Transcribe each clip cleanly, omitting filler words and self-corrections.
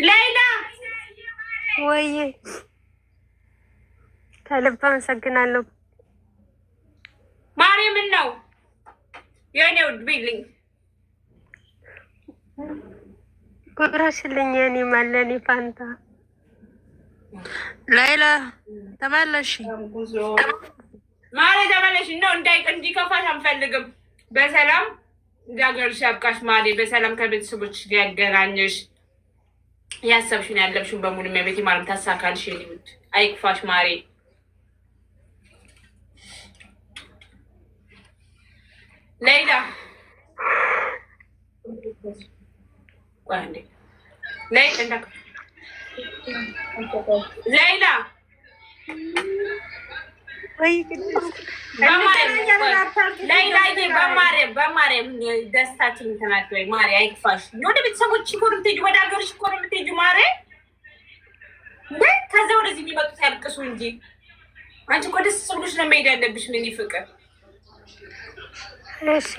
ሌላ ወይ ከልብ አመሰግናለሁ ማርያም ነው የኔ ውድ ቢልኝ ጉራሽልኝ የኔ ማለኔ ፋንታ ሌላ ተመለሽ ማርያም ተመለሽ ነው እንዲከፋሽ አንፈልግም በሰላም ዳገርሽ ያብቃሽ ማርያም በሰላም ከቤተሰቦች ጋር ያገናኘሽ ያሰብሽን ያለብሽን በሙሉ መቤት ማርያም ታሳካልሽ የኔ ውድ አይክፋሽ ማርያም ሌላ وعندي ليه عندك ليلى በማርያም ደስታችን ተናግረኝ ማርያም አይክፋሽ ወደ ቤተሰቦች እኮ ነው የምትሄጂው ወደ ሀገርሽ እኮ ነው የምትሄጂው ማርያም ግን ከዛ ወደዚህ የሚመጡት ያልቅሱ እንጂ አንቺ እኮ ደስ ብሎሽ ነው መሄድ ያለብሽ ምን ይፍቅር እሺ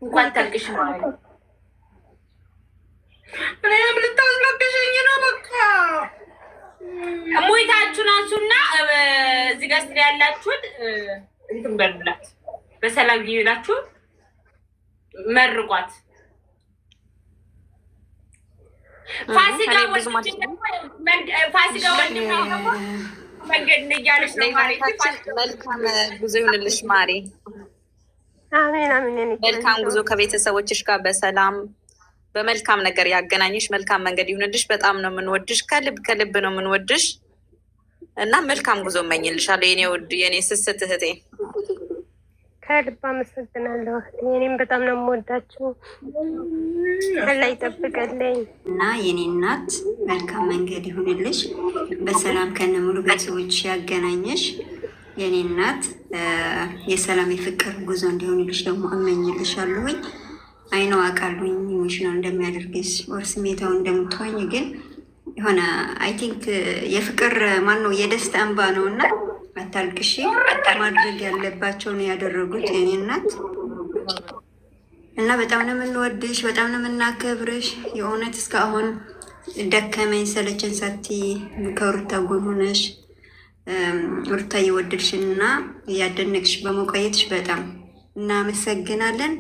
እንኳን ታልቅሽ ማርያም እኔም ልታስለቅሽኝ ነው በቃ እሞይታችሁን አንሱና እዚህ ጋር ያላችሁን እንትን በሉላት በሰላም ይላችሁ መርቋት ፋሲካ ወንድም ነው መንገድ እያለች ነው መልካም ጉዞ ይሁንልሽ ማሪ አሜን መልካም ጉዞ ከቤተሰቦችሽ ጋር በሰላም በመልካም ነገር ያገናኝሽ መልካም መንገድ ይሁንልሽ በጣም ነው የምንወድሽ ከልብ ነው የምንወድሽ እና መልካም ጉዞ እመኝልሻለሁ የኔ ውድ የኔ ስስት እህቴ ከልብ አመሰግናለሁ እኔም በጣም ነው የምወዳችሁ አላህ ይጠብቅልኝ እና የኔ እናት መልካም መንገድ ይሁንልሽ በሰላም ከነሙሉ ቤተሰቦች ያገናኝሽ የኔ እናት የሰላም የፍቅር ጉዞ እንዲሆንልሽ ደግሞ እመኝልሻለሁኝ አይኖ አቃሉኝ ኢሞሽናል እንደሚያደርግሽ ወር ስሜታው እንደምትሆኝ ግን የሆነ አይ ቲንክ የፍቅር ማነው የደስታ እንባ ነውና አታልቅሽ ማድረግ ያለባቸው ነው ያደረጉት የኔ እናት እና በጣም ነው የምንወድሽ በጣም ነው የምናከብርሽ የእውነት እስካሁን ደከመኝ ሰለቸን ሳቲ ከሩታ ጎን ሆነሽ ሩታ እየወደድሽና እያደነቅሽ በመቆየትሽ በጣም እናመሰግናለን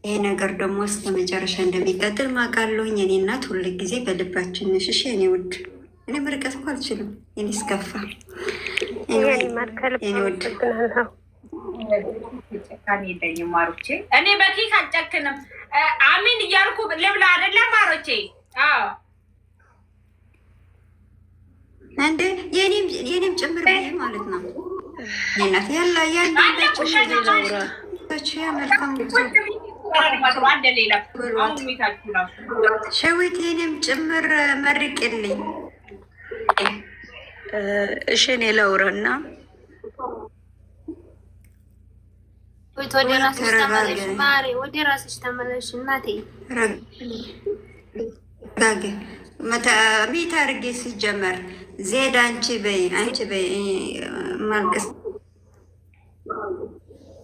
ይሄ ነገር ደግሞ እስከ መጨረሻ እንደሚቀጥል ማቃለሁኝ የኔ እናት ሁሉ ጊዜ በልባችን ነሽ የኔ ውድ እኔ መርቀት እኮ አልችልም የኔ ስከፋ የኔ ውድ እኔ በኬክ አልጨክንም አሚን እያልኩ ልብላ አይደለም ማሮቼ አዎ እንደ የኔም ጭምር ማለት ነው የእናት ያላ ያንዳችሁ መልካም ጉዞ ሸዊት የኔም ጭምር መርቅልኝ እሺ እኔ ለውረና ወደ ራስሽ ተመለሽ ማሪ ወደ ራስሽ ተመለሽ እናቴ ጋገ ሚት አድርጌ ሲጀመር ዜድ አንቺ በይ ማልቀስ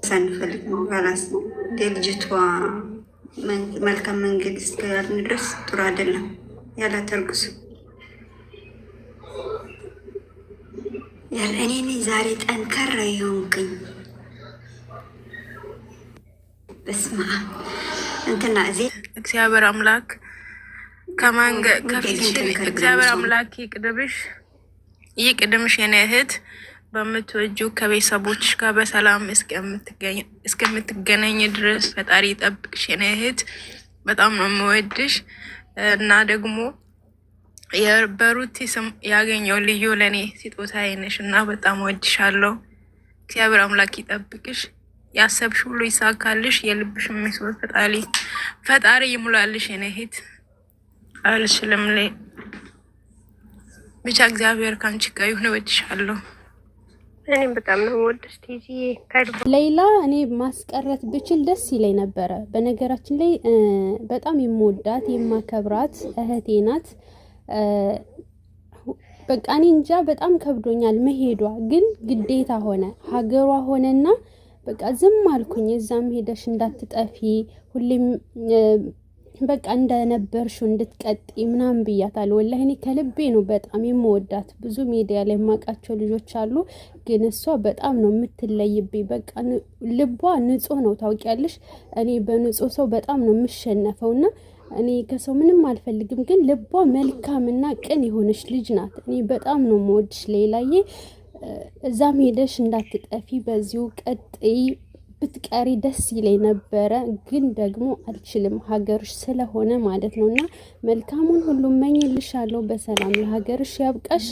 ሳንፈልግ ነው ራስ ልጅቷ መልካም መንገድ እስካልን ድረስ ጥሩ አይደለም ያላተርጉስ ያለ እኔ ዛሬ ጠንከር ይሆንክኝ በስማ እንትና ዜድ እግዚአብሔር አምላክ ከፊትሽ እግዚአብሔር አምላክ ይቅድምሽ የኔ እህት በምትወጁ ከቤተሰቦችሽ ጋር በሰላም እስከምትገናኝ ድረስ ፈጣሪ ይጠብቅሽ የኔ እህት በጣም ነው የምወድሽ እና ደግሞ በሩቲ ስም ያገኘው ልዩ ለእኔ ስጦታዬ ነሽ እና በጣም ወድሻለሁ እግዚአብሔር አምላክ ይጠብቅሽ ያሰብሽ ሁሉ ይሳካልሽ የልብሽ መስዋዕት ፈጣሪ ይሙላልሽ የኔ እህት አልችልም ላይ ብቻ እግዚአብሔር ካንቺ ጋር ይሁን እወድሻለሁ እኔም በጣም ነው ወድሽ ቲጂ ሌላ እኔ ማስቀረት ብችል ደስ ይለኝ ነበረ በነገራችን ላይ በጣም የምወዳት የማከብራት እህቴ ናት በቃ እኔ እንጃ በጣም ከብዶኛል መሄዷ። ግን ግዴታ ሆነ ሀገሯ ሆነና በቃ ዝም አልኩኝ። እዛም ሄደሽ እንዳትጠፊ ሁሌም በቃ እንደነበርሽው እንድትቀጢ ምናምን ብያታለሁ። ወላሂ እኔ ከልቤ ነው በጣም የምወዳት። ብዙ ሚዲያ ላይ የማውቃቸው ልጆች አሉ፣ ግን እሷ በጣም ነው የምትለይብኝ። በቃ ልቧ ንጹህ ነው ታውቂያለሽ። እኔ በንጹህ ሰው በጣም ነው የምሸነፈውና እኔ ከሰው ምንም አልፈልግም፣ ግን ልቧ መልካምና ቅን የሆነች ልጅ ናት። እኔ በጣም ነው የምወድሽ ሌላዬ። እዛም ሄደሽ እንዳትጠፊ በዚሁ ቀጥይ ብትቀሪ ደስ ይለኝ ነበረ፣ ግን ደግሞ አልችልም ሀገርሽ ስለሆነ ማለት ነው። እና መልካሙን ሁሉ እመኝልሻለሁ። በሰላም ለሀገርሽ ያብቃሽ።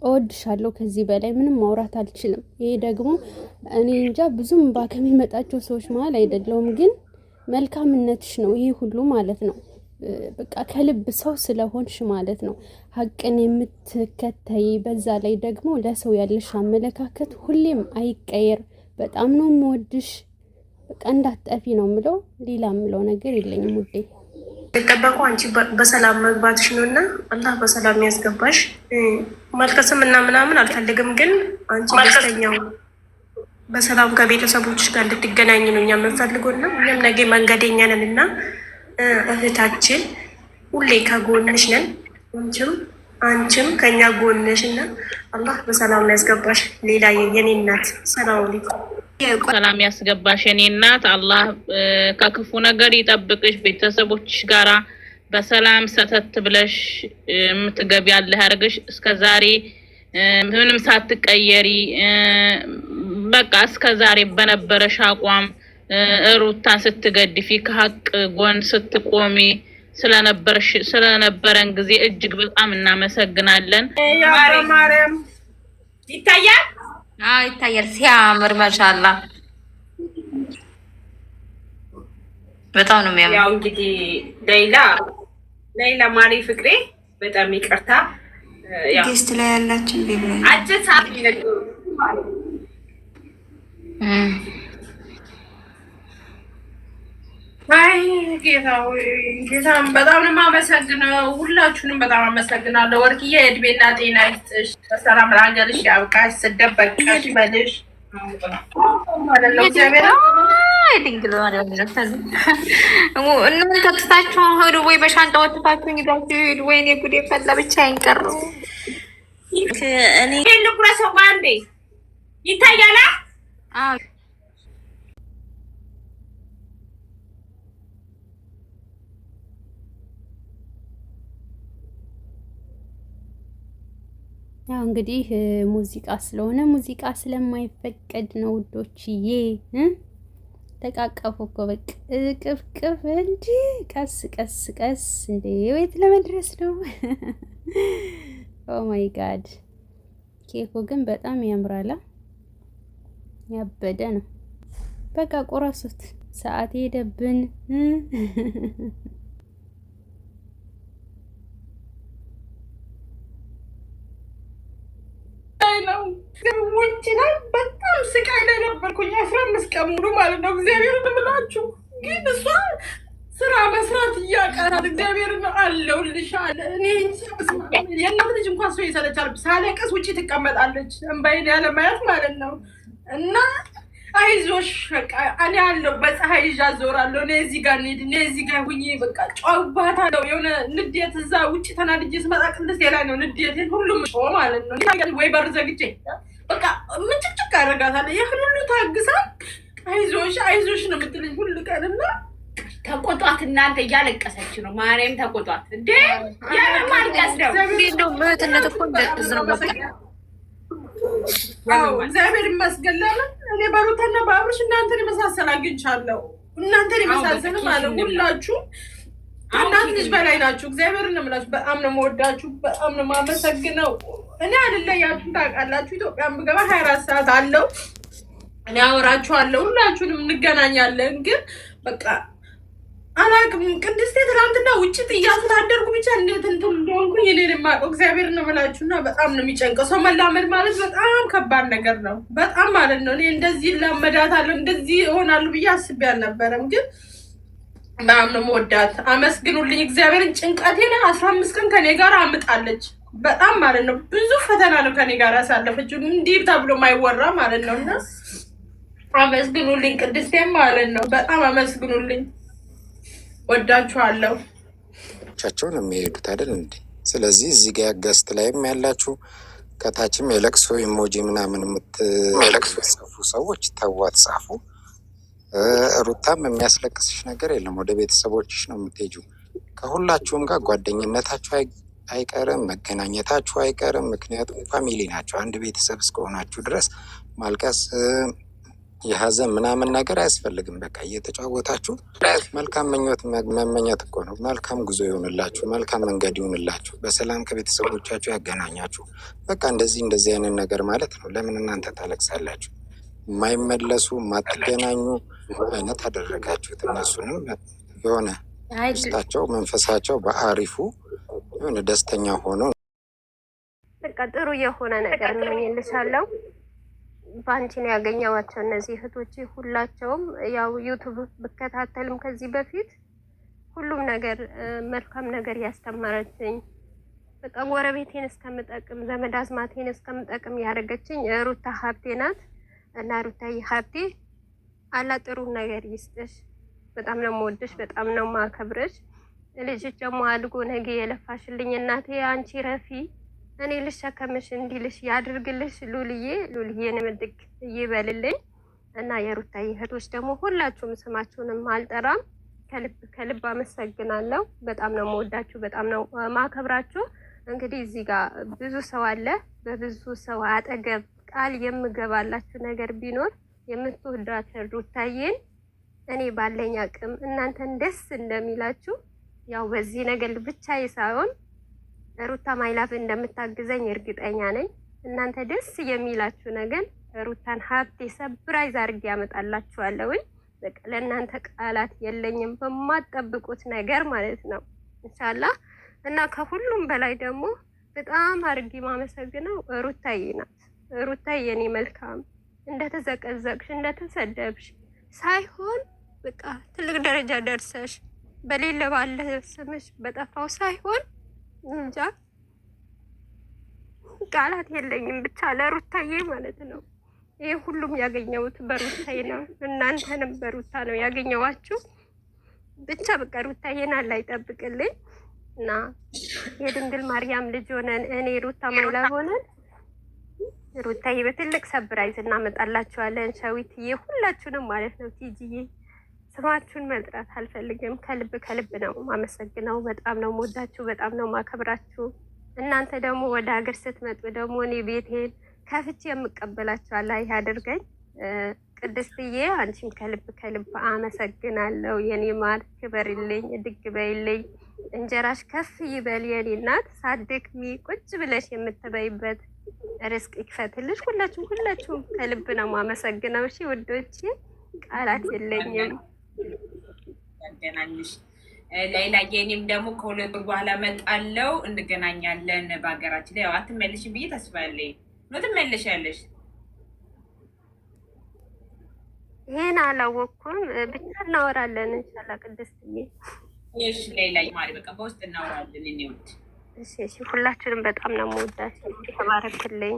እወድሻለሁ። ከዚህ በላይ ምንም ማውራት አልችልም። ይሄ ደግሞ እኔ እንጃ ብዙም ከሚመጣቸው ሰዎች መሀል አይደለሁም፣ ግን መልካምነትሽ ነው ይሄ ሁሉ ማለት ነው። በቃ ከልብ ሰው ስለሆንሽ ማለት ነው ሀቅን የምትከተይ። በዛ ላይ ደግሞ ለሰው ያለሽ አመለካከት ሁሌም አይቀየር። በጣም ነው የምወድሽ። በቃ እንዳትጠፊ ነው የምለው። ሌላ የምለው ነገር የለኝም ውዴ። የጠበቁ አንቺ በሰላም መግባትሽ ነው እና አላህ በሰላም ያስገባሽ። ማልቀስም እና ምናምን አልፈልግም፣ ግን አንቺ ደስተኛው በሰላም ከቤተሰቦችሽ ጋር እንድትገናኝ ነው እኛ የምንፈልገው። እና እኛም ነገ መንገደኛ ነን እና እህታችን ሁሌ ከጎንሽ ነን። አንቺም ከኛ ጎንሽ እና አላህ በሰላም ያስገባሽ። ሌላ የኔ እናት ሰላም ያስገባሽ የኔ እናት። አላህ ከክፉ ነገር ይጠብቅሽ። ቤተሰቦችሽ ጋራ በሰላም ሰተት ብለሽ የምትገቢ ያለህ ያርግሽ። እስከዛሬ ምንም ሳትቀየሪ በቃ እስከዛሬ በነበረሽ አቋም ሩታን ስትገድፊ ከሀቅ ጎን ስትቆሚ ስለነበረን ጊዜ እጅግ በጣም እናመሰግናለን። ማርያም ይታያል። ይታያል። ሲያምር ማሻአላ በጣም ነው የሚያምር። ያው እንግዲህ ሌላ ማሪ ፍቅሬ በጣም ይቅርታ ጌስት ላይ ያላችን ቢብላ አጭት አይ ጌታም በጣም ነው የማመሰግነው። ሁላችሁንም በጣም አመሰግናለሁ። ወርቅዬ እድሜና ጤና ይስጥሽ፣ በሰላም ለሀገርሽ ያብቃሽ፣ ስደበቃሽ ይበልሽ። እናንተ ትታችሁ ሄዱ ወይ በሻንጣ ወጥታችሁ ይዛችሁ ሄዱ። ወይኔ ጉዴ ፈላ። ብቻ አይንቀር እኔ ልቁረሰው አንዴ ይታያላ። ያው እንግዲህ ሙዚቃ ስለሆነ ሙዚቃ ስለማይፈቀድ ነው ውዶችዬ። ተቃቀፉ እኮ በቃ ቅፍቅፍ እንጂ ቀስ ቀስ ቀስ እንደ ቤት ለመድረስ ነው። ኦ ማይ ጋድ ኬኩ ግን በጣም ያምራላ። ያበደ ነው። በቃ ቆረሱት። ሰዓት ሄደብን። ውጭ ላይ በጣም ስቃይ ላይ ነበርኩኝ 15 ቀን ሙሉ ማለት ነው። እግዚአብሔርን እምላችሁ ግን እሷ ስራ መስራት እያቃታት እግዚአብሔርን አለሁልሽ አለ። እኔ የእናት ልጅ እንኳን ሰው ይሰለቻል። ሳለቀስ ውጭ ትቀመጣለች እንባይን ያለ ማየት ማለት ነው። እና አይዞሽ በቃ እኔ አለው በፀሐይ ይዣ ዞራለሁ። እኔ እዚህ ጋር እንሂድ፣ እኔ እዚህ ጋር ሁኜ በቃ ጨዋባታለሁ። የሆነ ንዴት እዛ ውጭ ተናድጄ ስመጣ ቅድስት ላይ ነው ንዴቴን ሁሉም ማለት ነው። ወይ በር ዘግቼ በቃ ምጭጭቅ አደርጋታለሁ። ይህን ሁሉ ታግሳ አይዞሽ ነው የምትለኝ ሁሉ ቀን። እና ተቆጧት እናንተ፣ እያለቀሰች ነው። ማርያም ተቆጧት እንዴ! ያለ ማልቀስ ነው ምህትነት እኮ እንደዚህ ነው። እግዚአብሔር ይመስገን። እኔ በሩታና በአብርሽ እናንተን የመሳሰል አግኝቻለሁ። እናንተን የመሳሰል ማለት ሁላችሁ እናንተ ልጅ በላይ ናችሁ። እግዚአብሔርን ነው የምላችሁ። በጣም ነው የምወዳችሁ፣ በጣም ነው የማመሰግነው። እኔ አይደለያችሁም ታውቃላችሁ። ኢትዮጵያን ብገባ 24 ሰዓት አለው እኔ አወራችኋለሁ። ሁላችሁንም እንገናኛለን። ግን በቃ አላውቅም። ቅድስቴ ትናንትና ውጭ ጥያት ታደርጉ ብቻ እንዴት እንትን እንደሆንኩኝ እኔን የማውቀው እግዚአብሔር ነው የምላችሁና በጣም ነው የሚጨንቀው። ሰው መላመድ ማለት በጣም ከባድ ነገር ነው። በጣም ማለት ነው። እኔ እንደዚህ ላመዳታለሁ እንደዚህ እሆናለሁ ብዬ አስቤ አልነበረም። ግን በጣም ነው የምወዳት። አመስግኑልኝ እግዚአብሔርን። ጭንቀቴን 15 ቀን ከኔ ጋር አምጣለች። በጣም ማለት ነው ብዙ ፈተና ነው ከኔ ጋር ያሳለፈችው እንዲህ ተብሎ ማይወራ ማለት ነው። እና አመስግኑልኝ ቅድስቴም ማለት ነው። በጣም አመስግኑልኝ። ወዳችኋለሁ። ቻቸውን የሚሄዱት አይደል እንዴ? ስለዚህ እዚህ ጋር ገስት ላይም ያላችሁ ከታችም የለቅሶ ኢሞጂ ምናምን የምትጽፉ ሰዎች ተዋት ጻፉ። ሩታም የሚያስለቅስሽ ነገር የለም። ወደ ቤተሰቦችሽ ነው የምትሄጂው። ከሁላችሁም ጋር ጓደኝነታችሁ አይቀርም፣ መገናኘታችሁ አይቀርም። ምክንያቱም ፋሚሊ ናቸው። አንድ ቤተሰብ እስከሆናችሁ ድረስ ማልቀስ የሀዘን ምናምን ነገር አያስፈልግም። በቃ እየተጫወታችሁ መልካም ምኞት መመኘት እኮ ነው። መልካም ጉዞ ይሆንላችሁ፣ መልካም መንገድ ይሆንላችሁ፣ በሰላም ከቤተሰቦቻችሁ ያገናኛችሁ። በቃ እንደዚህ አይነት ነገር ማለት ነው። ለምን እናንተ ታለቅሳላችሁ? የማይመለሱ የማትገናኙ አይነት አደረጋችሁት። እነሱንም የሆነ ውስጣቸው መንፈሳቸው በአሪፉ የሆነ ደስተኛ ሆኖ በቃ ጥሩ የሆነ ነገር እመኝልሻለሁ። በአንቺ ነው ያገኘኋቸው እነዚህ እህቶች ሁላቸውም። ያው ዩቱብ ብከታተልም ከዚህ በፊት ሁሉም ነገር መልካም ነገር ያስተማረችኝ በቃ ጎረቤቴን እስከምጠቅም ዘመድ አዝማቴን እስከምጠቅም ያደረገችኝ ሩታ ሀብቴ ናት። እና ሩታዬ ሀብቴ አላ ጥሩ ነገር ይስጥሽ። በጣም ነው የምወድሽ፣ በጣም ነው የማከብርሽ። ልጅሽ ደግሞ አድጎ ነገ የለፋሽልኝ እናቴ አንቺ ረፊ እኔ ልሸከምሽ እንዲልሽ ያድርግልሽ። ሉልዬን ምድግ ይበልልኝ። እና የሩታዬ እህቶች ደግሞ ሁላችሁም ስማችሁንም አልጠራም፣ ከልብ አመሰግናለሁ። በጣም ነው የምወዳችሁ፣ በጣም ነው ማከብራችሁ። እንግዲህ እዚህ ጋር ብዙ ሰው አለ። በብዙ ሰው አጠገብ ቃል የምገባላችሁ ነገር ቢኖር የምትወዳችሁ ሩታዬን እኔ ባለኝ አቅም እናንተን ደስ እንደሚላችሁ ያው በዚህ ነገር ብቻ ሳይሆን ሩታ ማይላፍ እንደምታግዘኝ እርግጠኛ ነኝ። እናንተ ደስ የሚላችሁ ነገር ሩታን ሀብቴ ሰብራይዝ አድርጌ ያመጣላችኋለሁ። በቃ ለእናንተ ቃላት የለኝም በማጠብቁት ነገር ማለት ነው ኢንሻአላህ። እና ከሁሉም በላይ ደግሞ በጣም አድርጌ ማመሰግነው ሩታዬ ናት። ሩታዬ የኔ መልካም እንደተዘቀዘቅሽ እንደተሰደብሽ ሳይሆን በቃ ትልቅ ደረጃ ደርሰሽ በሌለ ባለ ስምሽ በጠፋው ሳይሆን እንጃ ቃላት የለኝም ብቻ ለሩታዬ ማለት ነው። ይሄ ሁሉም ያገኘሁት በሩታዬ ነው። እናንተንም በሩታ ነው ያገኘዋችሁ። ብቻ በቃ ሩታዬን አላህ ይጠብቅልኝ እና የድንግል ማርያም ልጅ ሆነን እኔ ሩታ ማይላ ሆነን ሩታዬ በትልቅ ሰብራይዝ እናመጣላችኋለን። ሸዊትዬ ሁላችሁንም ማለት ነው። ቲጂዬ ስማችሁን መጥራት አልፈልግም። ከልብ ነው ማመሰግነው። በጣም ነው የምወዳችሁ፣ በጣም ነው ማከብራችሁ። እናንተ ደግሞ ወደ ሀገር ስትመጡ ደግሞ እኔ ቤቴን ከፍቼ የምቀበላችሁ አላህ ያድርገኝ። ቅድስትዬ አንቺም ከልብ አመሰግናለሁ። የኔ ማር ክበርልኝ፣ እድግ በይልኝ፣ እንጀራሽ ከፍ ይበል የኔ እናት። ሳትደክሚ ቁጭ ብለሽ የምትበይበት ርስቅ ይክፈትልሽ። ሁላችሁም ከልብ ነው ማመሰግነው። እሺ ውዶቼ ቃላት የለኝም። ያገናኝሽ ሌላ የኔም ደግሞ ከሁለት ወር በኋላ እመጣለሁ፣ እንገናኛለን። በሀገራችን ላይ ያው አትመለሽም ብዬ ተስፋ አለኝ። ነው ትመለሻለሽ? ይሄን አላወቅኩም፣ ብቻ እናወራለን ኢንሻአላህ። ቅድስትዬ እሺ ሌላ ማሪ በቃ በውስጥ እናወራለን። እኔ ውድ እሺ ሁላችንም በጣም ነው የምወዳችሁ። ተባረክልኝ።